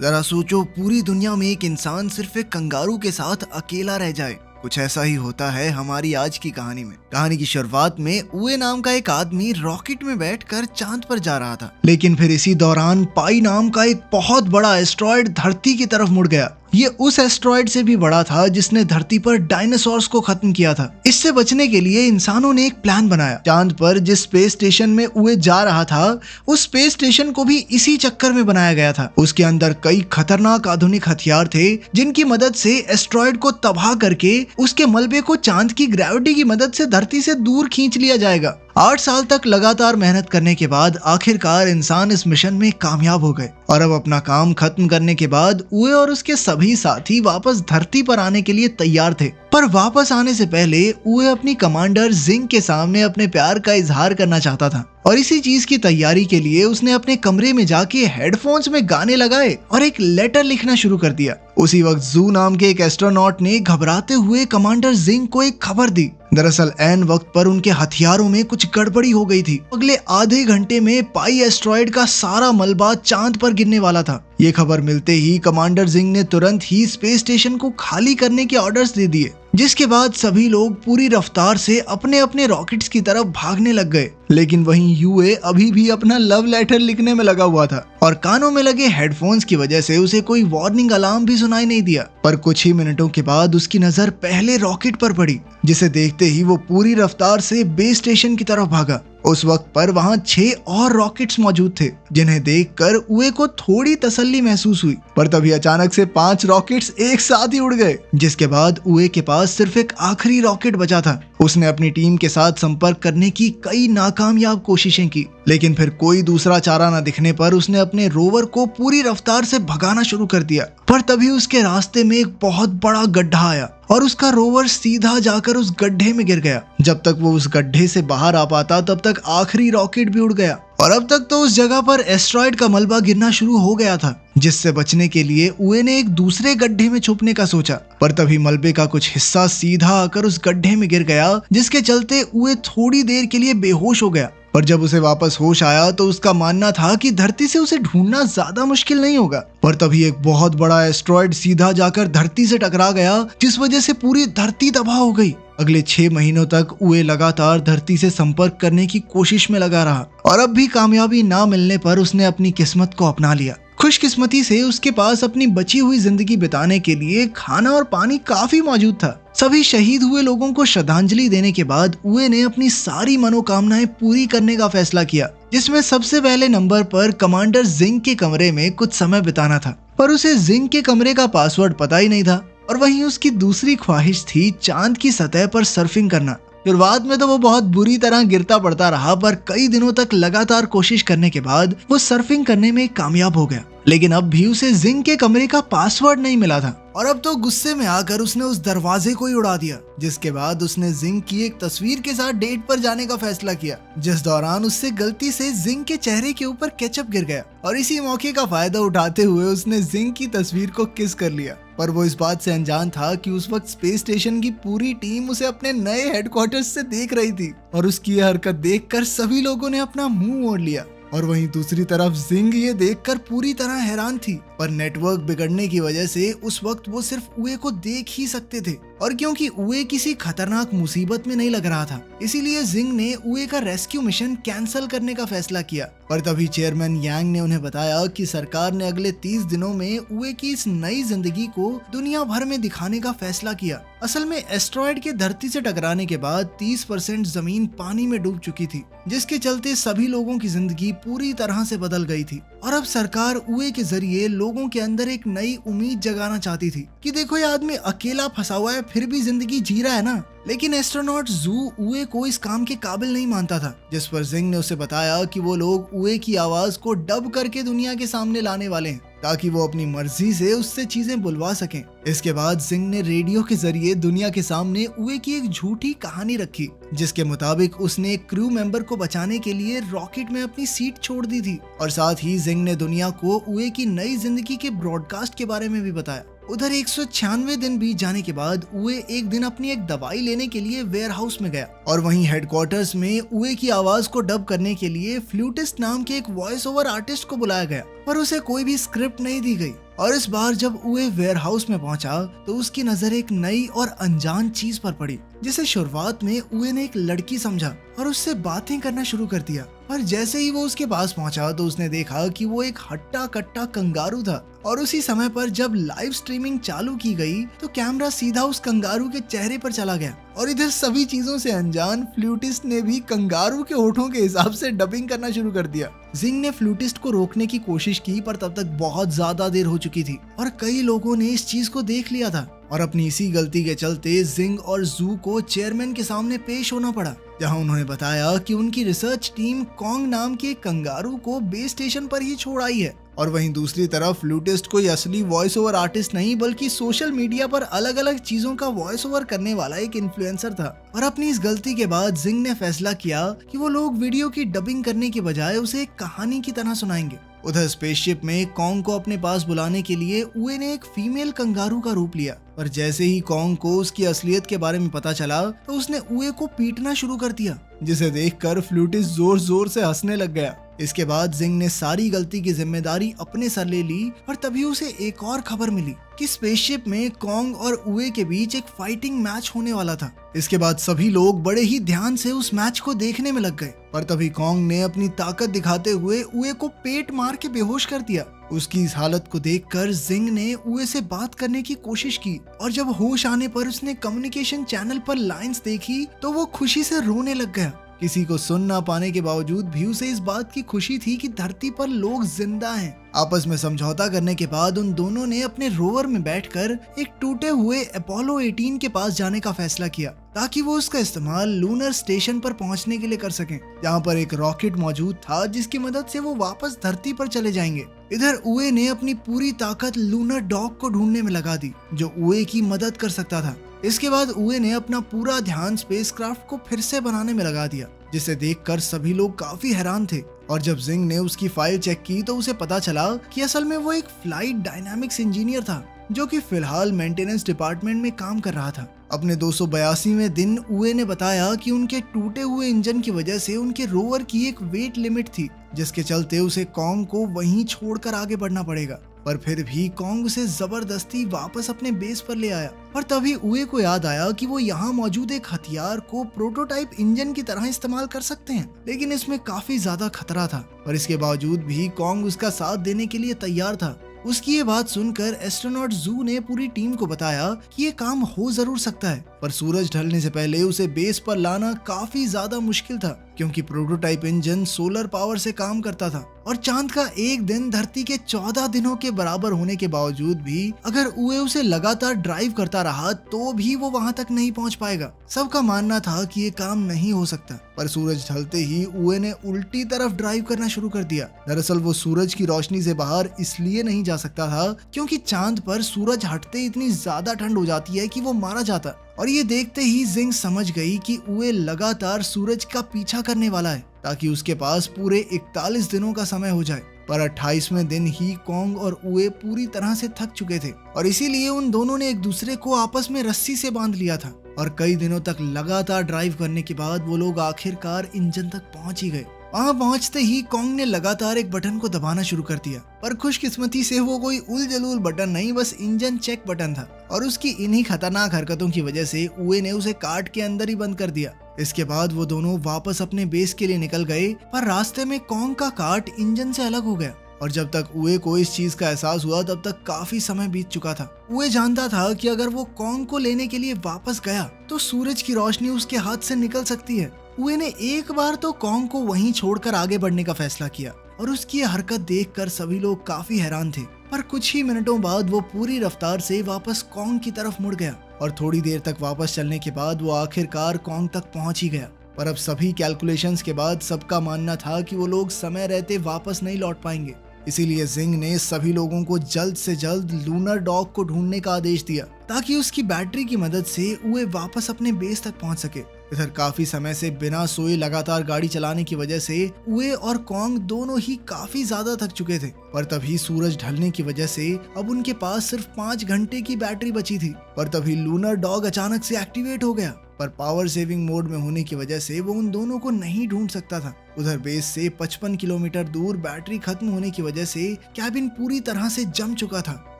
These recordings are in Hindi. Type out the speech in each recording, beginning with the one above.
जरा सोचो, पूरी दुनिया में एक इंसान सिर्फ एक कंगारू के साथ अकेला रह जाए। कुछ ऐसा ही होता है हमारी आज की कहानी में। कहानी की शुरुआत में उए नाम का एक आदमी रॉकेट में बैठकर चांद पर जा रहा था, लेकिन फिर इसी दौरान पाई नाम का एक बहुत बड़ा एस्ट्रॉयड धरती की तरफ मुड़ गया। ये उस एस्ट्रॉयड से भी बड़ा था जिसने धरती पर डायनासोर्स को खत्म किया था। इससे बचने के लिए इंसानों ने एक प्लान बनाया। चांद पर जिस स्पेस स्टेशन में उए जा रहा था, उस स्पेस स्टेशन को भी इसी चक्कर में बनाया गया था। उसके अंदर कई खतरनाक आधुनिक हथियार थे जिनकी मदद से एस्ट्रॉयड को तबाह करके उसके मलबे को चांद की ग्रेविटी की मदद से धरती से दूर खींच लिया जाएगा। 8 साल तक लगातार मेहनत करने के बाद आखिरकार इंसान इस मिशन में कामयाब हो गए और अब अपना काम खत्म करने के बाद उए और उसके सभी साथी वापस धरती पर आने के लिए तैयार थे। पर वापस आने से पहले उए अपनी कमांडर जिंग के सामने अपने प्यार का इजहार करना चाहता था और इसी चीज की तैयारी के लिए उसने अपने कमरे में जाके हेडफोन्स में गाने लगाए और एक लेटर लिखना शुरू कर दिया। उसी वक्त जू नाम के एक एस्ट्रोनॉट ने घबराते हुए कमांडर जिंग को एक खबर दी। दरअसल ऐन वक्त पर उनके हथियारों में कुछ गड़बड़ी हो गई थी। अगले आधे घंटे में पाई एस्ट्रॉयड का सारा मलबा चांद पर गिरने वाला था। ये खबर मिलते ही कमांडर जिंग ने तुरंत ही स्पेस स्टेशन को खाली करने के ऑर्डर्स दे दिए, जिसके बाद सभी लोग पूरी रफ्तार से अपने अपने रॉकेट्स की तरफ भागने लग गए। लेकिन वहीं यूए अभी भी अपना लव लेटर लिखने में लगा हुआ था और कानों में लगे हेडफोन्स की वजह से उसे कोई वार्निंग अलार्म भी सुनाई नहीं दिया। पर कुछ ही मिनटों के बाद उसकी नजर पहले रॉकेट पर पड़ी, जिसे देखते ही वो पूरी रफ्तार से बेस स्टेशन की तरफ भागा। उस वक्त पर वहां 6 और रॉकेट्स मौजूद थे, जिन्हें देखकर उए को थोड़ी तसल्ली महसूस हुई। पर तभी अचानक से 5 रॉकेट्स एक साथ ही उड़ गए, जिसके बाद उए के पास सिर्फ एक आखिरी रॉकेट बचा था। उसने अपनी टीम के साथ संपर्क करने की कई नाकामयाब कोशिशें की, लेकिन फिर कोई दूसरा चारा न दिखने पर उसने अपने रोवर को पूरी रफ्तार से भगाना शुरू कर दिया। पर तभी उसके रास्ते में एक बहुत बड़ा गड्ढा आया और उसका रोवर सीधा जाकर उस गड्ढे में गिर गया। जब तक वो उस गड्ढे से बाहर आ पाता तब तक आखिरी रॉकेट भी उड़ गया और अब तक तो उस जगह पर एस्ट्रॉयड का मलबा गिरना शुरू हो गया था। जिससे बचने के लिए उए ने एक दूसरे गड्ढे में छुपने का सोचा, पर तभी मलबे का कुछ हिस्सा सीधा आकर उस गड्ढे में गिर गया, जिसके चलते उए थोड़ी देर के लिए बेहोश हो गया। पर जब उसे वापस होश आया तो उसका मानना था कि धरती से उसे ढूंढना ज्यादा मुश्किल नहीं होगा। पर तभी एक बहुत बड़ा एस्ट्रॉयड सीधा जाकर धरती से टकरा गया, जिस वजह से पूरी धरती तबाह हो गई। अगले 6 महीनों तक उए लगातार धरती से संपर्क करने की कोशिश में लगा रहा और अब भी कामयाबी ना मिलने पर उसने अपनी किस्मत को अपना लिया। खुशकिस्मती से उसके पास अपनी बची हुई जिंदगी बिताने के लिए खाना और पानी काफी मौजूद था। सभी शहीद हुए लोगों को श्रद्धांजलि देने के बाद उए ने अपनी सारी मनोकामनाएं पूरी करने का फैसला किया, जिसमें सबसे पहले नंबर पर कमांडर जिंग के कमरे में कुछ समय बिताना था। पर उसे जिंग के कमरे का पासवर्ड पता ही नहीं था और वहीं उसकी दूसरी ख्वाहिश थी चांद की सतह पर सर्फिंग करना। शुरुआत में तो वो बहुत बुरी तरह गिरता पड़ता रहा, पर कई दिनों तक लगातार कोशिश करने के बाद वो सर्फिंग करने में कामयाब हो गया। लेकिन अब भी उसे जिंग के कमरे का पासवर्ड नहीं मिला था और अब तो गुस्से में आकर उसने उस दरवाजे को ही उड़ा दिया। जिसके बाद उसने जिंग की एक तस्वीर के साथ डेट पर जाने का फैसला किया, जिस दौरान उससे गलती से जिंग के चेहरे के ऊपर केचप गिर गया और इसी मौके का फायदा उठाते हुए उसने जिंग की तस्वीर को किस कर लिया। पर वो इस बात से अनजान था कि उस वक्त स्पेस स्टेशन की पूरी टीम उसे अपने नए हेडक्वार्टर्स से देख रही थी और उसकी यह हरकत देखकर सभी लोगों ने अपना मुंह मोड़ लिया। और वहीं दूसरी तरफ जिंग ये देखकर पूरी तरह हैरान थी, पर नेटवर्क बिगड़ने की वजह से उस वक्त वो सिर्फ उए को देख ही सकते थे और क्योंकि उए किसी खतरनाक मुसीबत में नहीं लग रहा था, इसीलिए जिंग ने उए का रेस्क्यू मिशन कैंसिल करने का फैसला किया। पर तभी चेयरमैन यांग ने उन्हें बताया कि सरकार ने अगले 30 दिनों में उए की इस नई जिंदगी को दुनिया भर में दिखाने का फैसला किया। असल में एस्ट्रॉयड के धरती से टकराने के बाद 30% जमीन पानी में डूब चुकी थी, जिसके चलते सभी लोगों की जिंदगी पूरी तरह से बदल गई थी और अब सरकार उए के जरिए लोगों के अंदर एक नई उम्मीद जगाना चाहती थी कि देखो ये आदमी अकेला फंसा हुआ है फिर भी जिंदगी जी रहा है ना। लेकिन एस्ट्रोनॉट जू उए को इस काम के काबिल नहीं मानता था, जिस पर जिंग ने उसे बताया कि वो लोग उए की आवाज को डब करके दुनिया के सामने लाने वाले हैं ताकि वो अपनी मर्जी से उससे चीजें बुलवा सकें। इसके बाद जिंग ने रेडियो के जरिए दुनिया के सामने उए की एक झूठी कहानी रखी, जिसके मुताबिक उसने एक क्रू मेंबर को बचाने के लिए रॉकेट में अपनी सीट छोड़ दी थी और साथ ही जिंग ने दुनिया को उए की नई जिंदगी के ब्रॉडकास्ट के बारे में भी बताया। उधर 196 दिन बीत जाने के बाद उए एक दिन अपनी एक दवाई लेने के लिए वेयर हाउस में गया और वहीं हेडक्वार्टर्स में उए की आवाज को डब करने के लिए फ्लूटिस्ट नाम के एक वॉइस ओवर आर्टिस्ट को बुलाया गया, पर उसे कोई भी स्क्रिप्ट नहीं दी गई और इस बार जब उए वेयरहाउस में पहुंचा तो उसकी नजर एक नई और अनजान चीज पर पड़ी, जिसे शुरुआत में उए ने एक लड़की समझा और उससे बातें करना शुरू कर दिया। पर जैसे ही वो उसके पास पहुंचा तो उसने देखा कि वो एक हट्टा कट्टा कंगारू था। और उसी समय पर जब लाइव स्ट्रीमिंग चालू की गई तो कैमरा सीधा उस कंगारू के चेहरे पर चला गया और इधर सभी चीजों से अनजान फ्लूटिस्ट ने भी कंगारू के होठों के हिसाब से डबिंग करना शुरू कर दिया। जिंग ने फ्लूटिस्ट को रोकने की कोशिश की पर तब तक बहुत ज्यादा देर हो चुकी थी और कई लोगों ने इस चीज को देख लिया था और अपनी इसी गलती के चलते जिंग और जू को चेयरमैन के सामने पेश होना पड़ा, जहां उन्होंने बताया कि उनकी रिसर्च टीम कॉन्ग नाम के कंगारू को बेस स्टेशन पर ही छोड़ आई है। और वहीं दूसरी तरफ फ्लूटिस्ट कोई असली वॉइस ओवर आर्टिस्ट नहीं बल्कि सोशल मीडिया पर अलग अलग चीजों का वॉइस ओवर करने वाला एक इन्फ्लुएंसर था। और अपनी इस गलती के बाद जिंग ने फैसला किया कि वो लोग वीडियो की डबिंग करने के बजाय उसे एक कहानी की तरह सुनाएंगे। उधर स्पेसशिप में कॉन्ग को अपने पास बुलाने के लिए उए ने एक फीमेल कंगारू का रूप लिया, पर जैसे ही कॉन्ग को उसकी असलियत के बारे में पता चला तो उसने उए को पीटना शुरू कर दिया, जिसे देखकर फ्लूटिस्ट जोर जोर से हंसने लग गया। इसके बाद जिंग ने सारी गलती की जिम्मेदारी अपने सर ले ली और तभी उसे एक और खबर मिली कि स्पेसशिप में कॉन्ग और उए के बीच एक फाइटिंग मैच होने वाला था। इसके बाद सभी लोग बड़े ही ध्यान से उस मैच को देखने में लग गए, पर तभी कॉन्ग ने अपनी ताकत दिखाते हुए उए को पेट मार के बेहोश कर दिया। उसकी इस हालत को देखकर जिंग ने उए से बात करने की कोशिश की और जब होश आने पर उसने कम्युनिकेशन चैनल पर लाइंस देखी तो वो खुशी से रोने लग गया। किसी को सुन ना पाने के बावजूद भी उसे इस बात की खुशी थी कि धरती पर लोग जिंदा हैं। आपस में समझौता करने के बाद उन दोनों ने अपने रोवर में बैठकर एक टूटे हुए अपोलो 18 के पास जाने का फैसला किया ताकि वो उसका इस्तेमाल लूनर स्टेशन पर पहुंचने के लिए कर सकें, जहां पर एक रॉकेट मौजूद था जिसकी मदद से वो वापस धरती पर चले जाएंगे। इधर उए ने अपनी पूरी ताकत लूनर डॉग को ढूंढने में लगा दी जो उए की मदद कर सकता था। इसके बाद उए ने अपना पूरा ध्यान स्पेसक्राफ्ट को फिर से बनाने में लगा दिया, जिसे देखकर सभी लोग काफी हैरान थे। और जब जिंग ने उसकी फाइल चेक की तो उसे पता चला कि असल में वो एक फ्लाइट डायनामिक्स इंजीनियर था जो कि फिलहाल मेंटेनेंस डिपार्टमेंट में काम कर रहा था। अपने 282वें दिन उए ने बताया कि उनके टूटे हुए इंजन की वजह से उनके रोवर की एक वेट लिमिट थी, जिसके चलते उसे कॉन्ग को वहीं छोड़कर आगे बढ़ना पड़ेगा। पर फिर भी कॉन्ग उसे जबरदस्ती वापस अपने बेस पर ले आया। पर तभी उए को याद आया कि वो यहाँ मौजूद एक हथियार को प्रोटोटाइप इंजन की तरह इस्तेमाल कर सकते हैं, लेकिन इसमें काफी ज्यादा खतरा था। पर इसके बावजूद भी कॉन्ग उसका साथ देने के लिए तैयार था। उसकी ये बात सुनकर एस्ट्रोनॉट जू ने पूरी टीम को बताया कि ये काम हो जरूर सकता है, पर सूरज ढलने से पहले उसे बेस पर लाना काफी ज्यादा मुश्किल था, क्योंकि प्रोटोटाइप इंजन सोलर पावर से काम करता था और चांद का एक दिन धरती के 14 दिनों के बराबर होने के बावजूद भी अगर उए उसे लगातार ड्राइव करता रहा तो भी वो वहां तक नहीं पहुंच पाएगा। सबका मानना था कि ये काम नहीं हो सकता, पर सूरज ढलते ही उए ने उल्टी तरफ ड्राइव करना शुरू कर दिया। दरअसल वो सूरज की रोशनी से बाहर इसलिए नहीं जा सकता था क्योंकि चांद पर सूरज हटते इतनी ज्यादा ठंड हो जाती है कि वो मारा जाता। और ये देखते ही जिंग समझ गई कि उए लगातार सूरज का पीछा करने वाला है ताकि उसके पास पूरे 41 दिनों का समय हो जाए। पर 28वें दिन ही कॉन्ग और उए पूरी तरह से थक चुके थे और इसीलिए उन दोनों ने एक दूसरे को आपस में रस्सी से बांध लिया था। और कई दिनों तक लगातार ड्राइव करने के बाद वो लोग आखिरकार इंजन तक पहुंच ही गए। वहां पहुंचते ही कॉन्ग ने लगातार एक बटन को दबाना शुरू कर दिया, पर खुशकिस्मती से वो कोई उल जलूल बटन नहीं, बस इंजन चेक बटन था। और उसकी इन्हीं खतरनाक हरकतों की वजह से उए ने उसे काट के अंदर ही बंद कर दिया। इसके बाद वो दोनों वापस अपने बेस के लिए निकल गए, पर रास्ते में कॉन्ग का काट इंजन से अलग हो गया। और जब तक उए को इस चीज का एहसास हुआ तब तक काफी समय बीत चुका था। उए जानता था कि अगर वो कॉन्ग को लेने के लिए वापस गया तो सूरज की रोशनी उसके हाथ से निकल सकती है। उए ने एक बार तो कॉन्ग को वहीं छोड़कर आगे बढ़ने का फैसला किया और उसकी ये हरकत देखकर सभी लोग काफी हैरान थे। पर कुछ ही मिनटों बाद वो पूरी रफ्तार से वापस कॉन्ग की तरफ मुड़ गया और थोड़ी देर तक वापस चलने के बाद वो आखिरकार कॉन्ग तक पहुंच ही गया। पर अब सभी कैलकुलेशंस के बाद सबका मानना था कि वो लोग समय रहते वापस नहीं लौट पाएंगे। इसीलिए जिंग ने सभी लोगों को जल्द से जल्द लूनर डॉग को ढूंढने का आदेश दिया ताकि उसकी बैटरी की मदद से उए वापस अपने बेस तक पहुंच सके। इधर काफी समय से बिना सोए लगातार गाड़ी चलाने की वजह से उए और कॉन्ग दोनों ही काफी ज्यादा थक चुके थे। पर तभी सूरज ढलने की वजह से अब उनके पास सिर्फ 5 घंटे की बैटरी बची थी। पर तभी लूनर डॉग अचानक से एक्टिवेट हो गया पर पावर सेविंग मोड में होने की वजह से वो उन दोनों को नहीं ढूंढ सकता था। उधर बेस से 55 किलोमीटर दूर बैटरी खत्म होने की वजह से कैबिन पूरी तरह से जम चुका था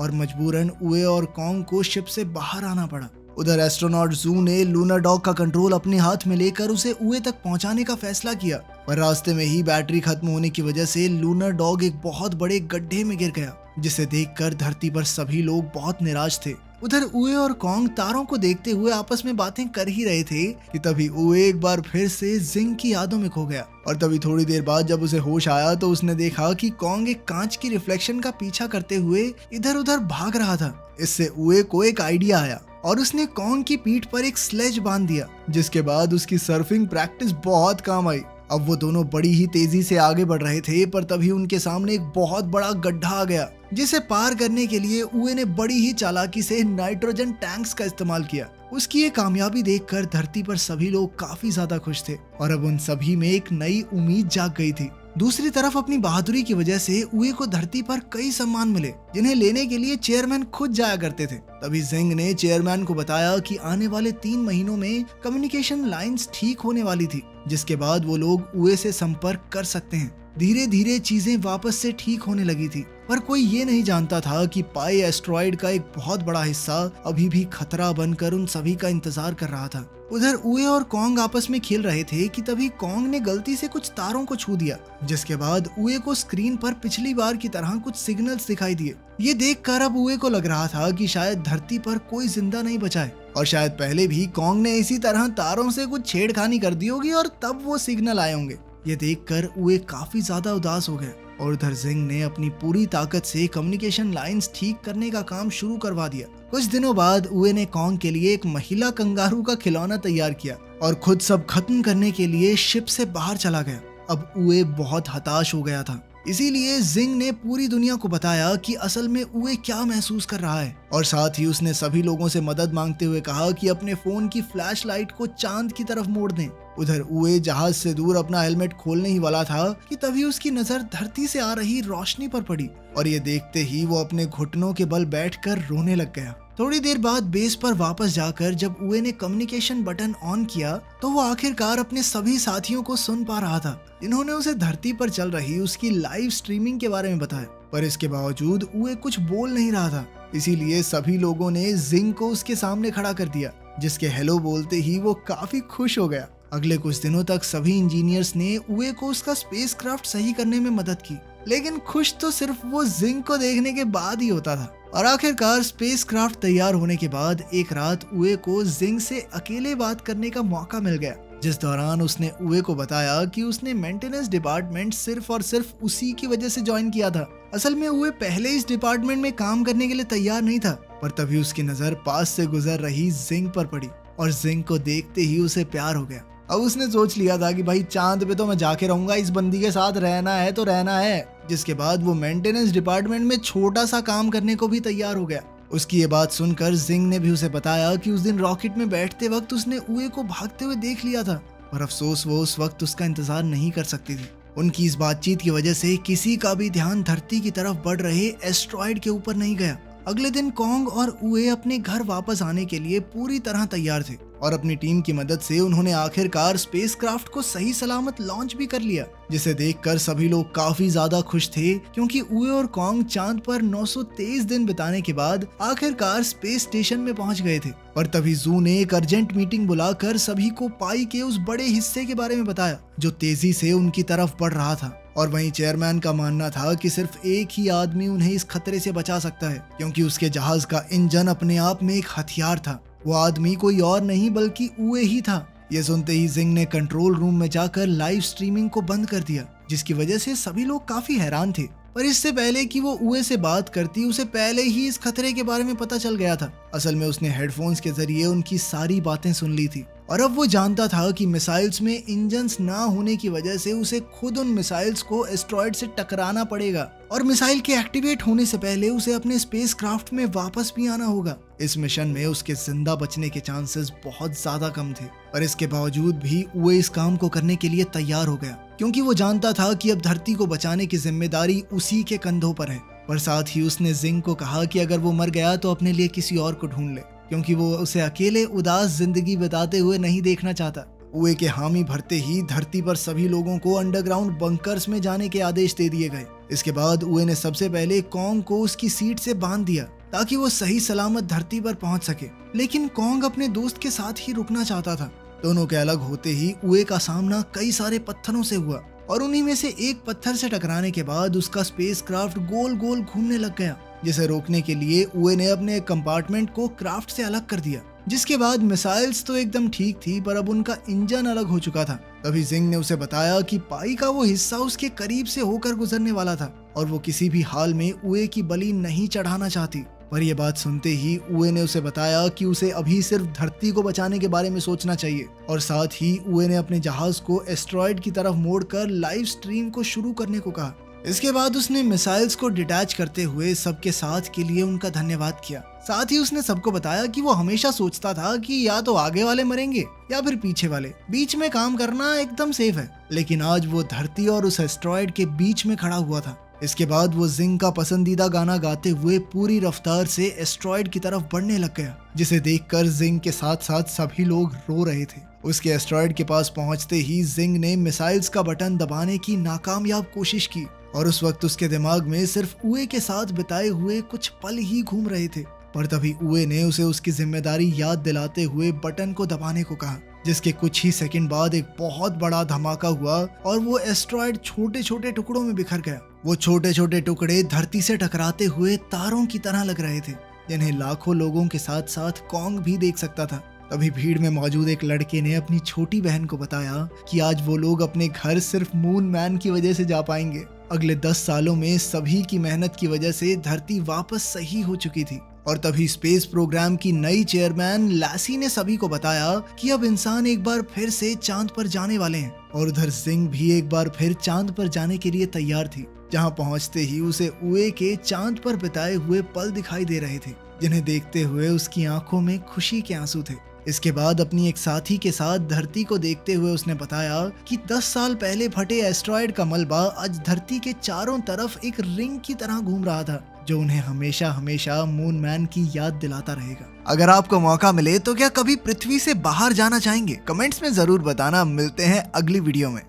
और मजबूरन उए और कॉन्ग को शिप से बाहर आना पड़ा। उधर एस्ट्रोनॉट जू ने लूनर डॉग का कंट्रोल अपने हाथ में लेकर उसे उए तक पहुंचाने का फैसला किया, पर रास्ते में ही बैटरी खत्म होने की वजह से लूनर डॉग एक बहुत बड़े गड्ढे में गिर गया, जिसे देखकर धरती पर सभी लोग बहुत निराश थे। उधर उए और कॉन्ग तारों को देखते हुए आपस में बातें कर ही रहे थे कि तभी उए एक बार फिर से जिंग की यादों में खो गया और तभी थोड़ी देर बाद जब उसे होश आया तो उसने देखा कि कॉन्ग एक कांच की रिफ्लेक्शन का पीछा करते हुए इधर उधर भाग रहा था। इससे उए को एक आइडिया आया और उसने कॉन्ग की पीठ पर एक स्लेज बांध दिया, जिसके बाद उसकी सर्फिंग प्रैक्टिस बहुत काम आई। अब वो दोनों बड़ी ही तेजी से आगे बढ़ रहे थे, पर तभी उनके सामने एक बहुत बड़ा गड्ढा आ गया, जिसे पार करने के लिए उए ने बड़ी ही चालाकी से नाइट्रोजन टैंक्स का इस्तेमाल किया। उसकी ये कामयाबी देखकर धरती पर सभी लोग काफी ज्यादा खुश थे और अब उन सभी में एक नई उम्मीद जाग गई थी। दूसरी तरफ अपनी बहादुरी की वजह से उए को धरती पर कई सम्मान मिले, जिन्हें लेने के लिए चेयरमैन खुद जाया करते थे। तभी जिंग ने चेयरमैन को बताया कि आने वाले 3 महीनों में कम्युनिकेशन लाइंस ठीक होने वाली थी, जिसके बाद वो लोग उए से संपर्क कर सकते हैं। धीरे धीरे चीजें वापस से ठीक होने लगी थी, पर कोई ये नहीं जानता था कि पाई एस्ट्रॉइड का एक बहुत बड़ा हिस्सा अभी भी खतरा बनकर उन सभी का इंतजार कर रहा था। उधर उए और कॉन्ग आपस में खेल रहे थे कि तभी कॉन्ग ने गलती से कुछ तारों को छू दिया, जिसके बाद उए को स्क्रीन पर पिछली बार की तरह कुछ सिग्नल्स दिखाई दिए। ये देखकर अब उए को लग रहा था कि शायद धरती पर कोई जिंदा नहीं बचा है और शायद पहले भी कॉन्ग ने इसी तरह तारों से कुछ छेड़खानी कर दी होगी और तब वो सिग्नल आए होंगे। ये देखकर उए काफी ज्यादा उदास हो गया और उधर जिंग ने अपनी पूरी ताकत से कम्युनिकेशन लाइंस ठीक करने का काम शुरू करवा दिया। कुछ दिनों बाद उए ने कॉन्ग के लिए एक महिला कंगारू का खिलौना तैयार किया और खुद सब खत्म करने के लिए शिप से बाहर चला गया। अब उए बहुत हताश हो गया था, इसीलिए जिंग ने पूरी दुनिया को बताया कि असल में उए क्या महसूस कर रहा है और साथ ही उसने सभी लोगों से मदद मांगते हुए कहा कि अपने फोन की फ्लैश लाइट को चांद की तरफ मोड़ दें। उधर उए जहाज से दूर अपना हेलमेट खोलने ही वाला था कि तभी उसकी नजर धरती से आ रही रोशनी पर पड़ी और ये देखते ही वो अपने घुटनों के बल बैठकर रोने लग गया। थोड़ी देर बाद बेस पर वापस जाकर जब उए ने कम्युनिकेशन बटन ऑन किया तो वो आखिरकार अपने सभी साथियों को सुन पा रहा था, जिन्होंने उसे धरती पर चल रही उसकी लाइव स्ट्रीमिंग के बारे में बताया। पर इसके बावजूद उए कुछ बोल नहीं रहा था, इसीलिए सभी लोगों ने जिंग को उसके सामने खड़ा कर दिया, जिसके हेलो बोलते ही वो काफी खुश हो गया। अगले कुछ दिनों तक सभी इंजीनियर्स ने उए को उसका स्पेसक्राफ्ट सही करने में मदद की, लेकिन खुश तो सिर्फ वो जिंग को देखने के बाद ही होता था। और आखिरकार स्पेसक्राफ्ट तैयार होने के बाद एक रात उए को जिंग से अकेले बात करने का मौका मिल गया, जिस दौरान उसने उए को बताया कि उसने मेंटेनेंस डिपार्टमेंट सिर्फ और सिर्फ उसी की वजह से ज्वाइन किया था। असल में उए पहले इस डिपार्टमेंट में काम करने के लिए तैयार नहीं था, पर तभी उसकी नजर पास से गुजर रही जिंग पर पड़ी और जिंग को देखते ही उसे प्यार हो गया। अब उसने सोच लिया था कि भाई चांद पे तो मैं जाके रहूंगा, इस बंदी के साथ रहना है तो रहना है। जिसके बाद वो मेंटेनेंस डिपार्टमेंट में छोटा सा काम करने को भी तैयार हो गया। उसकी ये बात सुनकर जिंग ने भी उसे बताया कि उस दिन रॉकेट में बैठते वक्त उसने उए को भागते हुए देख लिया था, पर अफसोस वो उस वक्त उसका इंतजार नहीं कर सकती थी। उनकी इस बातचीत की वजह से किसी का भी ध्यान धरती की तरफ बढ़ रहे एस्ट्रॉइड के ऊपर नहीं गया। अगले दिन कॉन्ग और उए अपने घर वापस आने के लिए पूरी तरह तैयार थे और अपनी टीम की मदद से उन्होंने आखिरकार स्पेसक्राफ्ट को सही सलामत लॉन्च भी कर लिया, जिसे देखकर सभी लोग काफी ज्यादा खुश थे, क्योंकि उए और कॉन्ग चांद पर 923 दिन बिताने के बाद आखिरकार स्पेस स्टेशन में पहुंच गए थे। पर तभी जू ने एक अर्जेंट मीटिंग बुलाकर सभी को पाई के उस बड़े हिस्से के बारे में बताया जो तेजी से उनकी तरफ बढ़ रहा था। और वहीं चेयरमैन का मानना था कि सिर्फ एक ही आदमी उन्हें इस खतरे से बचा सकता है, क्योंकि उसके जहाज का इंजन अपने आप में एक हथियार था। वो आदमी कोई और नहीं बल्कि उए ही था। ये सुनते ही जिंग ने कंट्रोल रूम में जाकर लाइव स्ट्रीमिंग को बंद कर दिया, जिसकी वजह से सभी लोग काफी हैरान थे। पर इससे पहले कि वो उए से बात करती, उसे पहले ही इस खतरे के बारे में पता चल गया था। असल में उसने हेडफोन्स के जरिए उनकी सारी बातें सुन ली थी और अब वो जानता था कि मिसाइल्स में इंजन्स ना होने की वजह से उसे खुद उन मिसाइल्स को एस्ट्रॉइड से टकराना पड़ेगा और मिसाइल के एक्टिवेट होने से पहले उसे अपने स्पेसक्राफ्ट में वापस भी आना होगा। इस मिशन में उसके जिंदा बचने के चांसेस बहुत ज्यादा कम थे, पर इसके बावजूद भी उए इस काम को करने के लिए तैयार हो गया, क्योंकि वो जानता था कि अब धरती को बचाने की जिम्मेदारी उसी के कंधों पर है। पर साथ ही उसने जिंग को कहा कि अगर वो मर गया तो अपने लिए किसी और को ढूंढ ले। क्योंकि वो उसे अकेले उदास जिंदगी बिताते हुए नहीं देखना चाहता। उए के हामी भरते ही धरती पर सभी लोगों को अंडरग्राउंड बंकर्स में जाने के आदेश दे दिए गए। इसके बाद उए ने सबसे पहले कॉन्ग को उसकी सीट से बांध दिया ताकि वो सही सलामत धरती पर पहुंच सके, लेकिन कॉन्ग अपने दोस्त के साथ ही रुकना चाहता था। दोनों के अलग होते ही उए का सामना कई सारे पत्थरों से हुआ और उन्हीं में से एक पत्थर से टकराने के बाद उसका स्पेसक्राफ्ट गोल गोल घूमने लग गया, जिसे रोकने के लिए उए ने अपने कंपार्टमेंट को क्राफ्ट से अलग कर दिया। जिसके बाद मिसाइल्स तो एकदम ठीक थी, पर अब उनका इंजन अलग हो चुका था। तभी जिंग ने उसे बताया कि पाई का वो हिस्सा उसके करीब से होकर गुजरने वाला था और वो किसी भी हाल में उए की बलि नहीं चढ़ाना चाहती। पर यह बात सुनते ही उए ने उसे बताया कि उसे अभी सिर्फ धरती को बचाने के बारे में सोचना चाहिए और साथ ही उए ने अपने जहाज को एस्ट्रॉयड की तरफ मोड़कर लाइव स्ट्रीम को शुरू करने को कहा। इसके बाद उसने मिसाइल्स को डिटैच करते हुए सबके साथ के लिए उनका धन्यवाद किया। साथ ही उसने सबको बताया कि वो हमेशा सोचता था कि या तो आगे वाले मरेंगे या फिर पीछे वाले, बीच में काम करना एकदम सेफ है, लेकिन आज वो धरती और उस एस्ट्रॉयड के बीच में खड़ा हुआ था। इसके बाद वो जिंग का पसंदीदा गाना गाते हुए पूरी रफ्तार से एस्ट्रॉयड की तरफ बढ़ने लग गया, जिसे देखकर जिंग के साथ साथ सभी लोग रो रहे थे। उसके एस्ट्रॉयड के पास पहुंचते ही जिंग ने मिसाइल्स का बटन दबाने की नाकामयाब कोशिश की और उस वक्त उसके दिमाग में सिर्फ उए के साथ बिताए हुए कुछ पल ही घूम रहे थे। पर तभी उए ने उसे उसकी जिम्मेदारी याद दिलाते हुए बटन को दबाने को कहा, जिसके कुछ ही सेकंड बाद एक बहुत बड़ा धमाका हुआ और वो एस्ट्रॉयड छोटे छोटे टुकड़ों में बिखर गया। वो छोटे छोटे टुकड़े धरती से टकराते हुए तारों की तरह लग रहे थे, जिन्हें लाखों लोगों के साथ साथ कॉन्ग भी देख सकता था। तभी भीड़ में मौजूद एक लड़के ने अपनी छोटी बहन को बताया कि आज वो लोग अपने घर सिर्फ मून मैन की वजह से जा पाएंगे। अगले 10 सालों में सभी की मेहनत की वजह से धरती वापस सही हो चुकी थी और तभी स्पेस प्रोग्राम की नई चेयरमैन लैसी ने सभी को बताया कि अब इंसान एक बार फिर से चांद पर जाने वाले हैं और उधर जिंग भी एक बार फिर चांद पर जाने के लिए तैयार थी, जहां पहुंचते ही उसे उए के चांद पर बिताए हुए पल दिखाई दे रहे थे, जिन्हें देखते हुए उसकी आंखों में खुशी के आंसू थे। इसके बाद अपनी एक साथी के साथ धरती को देखते हुए उसने बताया कि 10 साल पहले फटे एस्ट्रॉयड का मलबा आज धरती के चारों तरफ एक रिंग की तरह घूम रहा था, जो उन्हें हमेशा हमेशा मून मैन की याद दिलाता रहेगा। अगर आपको मौका मिले तो क्या कभी पृथ्वी से बाहर जाना चाहेंगे? कमेंट्स में जरूर बताना। मिलते हैं अगली वीडियो में।